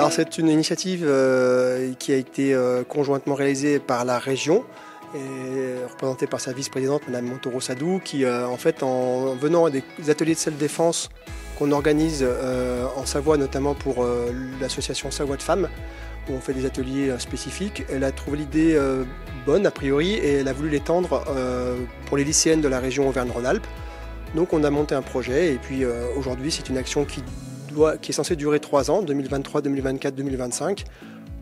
Alors c'est une initiative qui a été conjointement réalisée par la région et représentée par sa vice-présidente, Mme Montoro-Sadou, qui en fait en venant à des ateliers de self-défense qu'on organise en Savoie, notamment pour l'association Savoie de Femmes, où on fait des ateliers spécifiques. Elle a trouvé l'idée bonne a priori et elle a voulu l'étendre pour les lycéennes de la région Auvergne-Rhône-Alpes. Donc on a monté un projet et puis aujourd'hui c'est une action qui est censée durer 3 ans, 2023, 2024, 2025,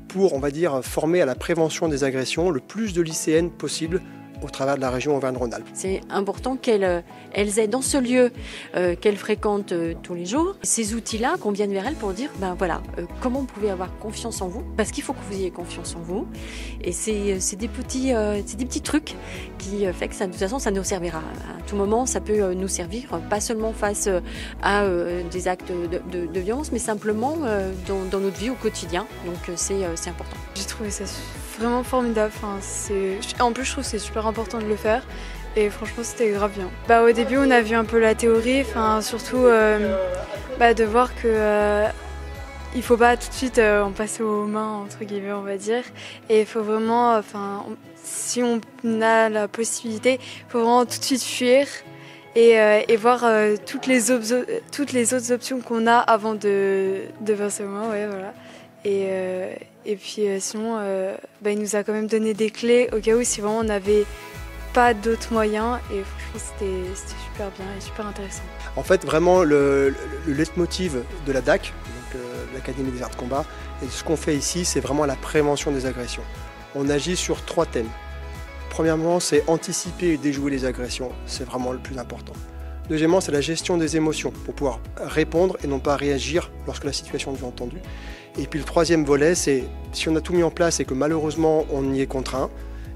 pour, on va dire, former à la prévention des agressions le plus de lycéennes possible au travers de la région Auvergne-Rhône-Alpes. C'est important qu'elles aient dans ce lieu qu'elles fréquentent tous les jours ces outils-là, qu'on vienne vers elles pour dire voilà, comment vous pouvez avoir confiance en vous, parce qu'il faut que vous ayez confiance en vous. Et c'est des petits trucs qui fait que ça, de toute façon ça nous servira. À tout moment, ça peut nous servir, pas seulement face à des actes de violence, mais simplement dans notre vie au quotidien. Donc c'est important. J'ai trouvé ça vraiment formidable. En plus, je trouve que c'est super important de le faire. Et franchement, c'était grave bien. Au début, on a vu un peu la théorie, surtout de voir que il faut pas tout de suite en passer aux mains, entre guillemets, on va dire. Et il faut vraiment, si on a la possibilité, il faut vraiment tout de suite fuir et voir toutes les autres options qu'on a avant de passer aux mains. Ouais, voilà. Et puis sinon, il nous a quand même donné des clés au cas où si vraiment on n'avait pas d'autres moyens. Et franchement, c'était super bien et super intéressant. En fait, vraiment, le leitmotiv de la DAC, donc l'Académie des Arts de Combat, et ce qu'on fait ici, c'est vraiment la prévention des agressions. On agit sur 3 thèmes. Premièrement, c'est anticiper et déjouer les agressions. C'est vraiment le plus important. Deuxièmement, c'est la gestion des émotions pour pouvoir répondre et non pas réagir lorsque la situation devient entendue. Et puis le troisième volet, c'est si on a tout mis en place et que malheureusement on y est contraint,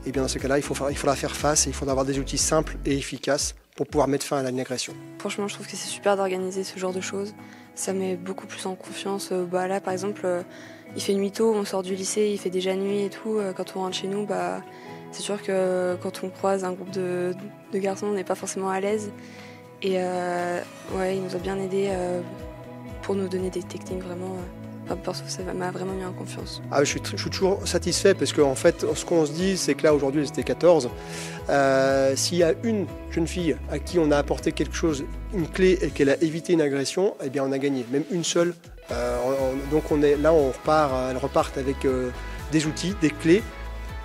et bien dans ce cas-là, il faudra faire face et il faudra avoir des outils simples et efficaces pour pouvoir mettre fin à une agression. Franchement, je trouve que c'est super d'organiser ce genre de choses. Ça met beaucoup plus en confiance. Là, par exemple, il fait nuit tôt, on sort du lycée, il fait déjà nuit et tout. Quand on rentre chez nous, c'est sûr que quand on croise un groupe de garçons, on n'est pas forcément à l'aise. Et il nous a bien aidé pour nous donner des techniques vraiment. Parce que ça m'a vraiment mis en confiance. Je suis toujours satisfait parce qu'en fait, ce qu'on se dit, c'est que là aujourd'hui, c'était 14. S'il y a une jeune fille à qui on a apporté quelque chose, une clé, et qu'elle a évité une agression, eh bien on a gagné, même une seule. Donc elles repartent avec des outils, des clés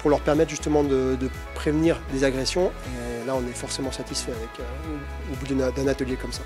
pour leur permettre justement de prévenir des agressions. Et là, on est forcément satisfait au bout d'un atelier comme ça.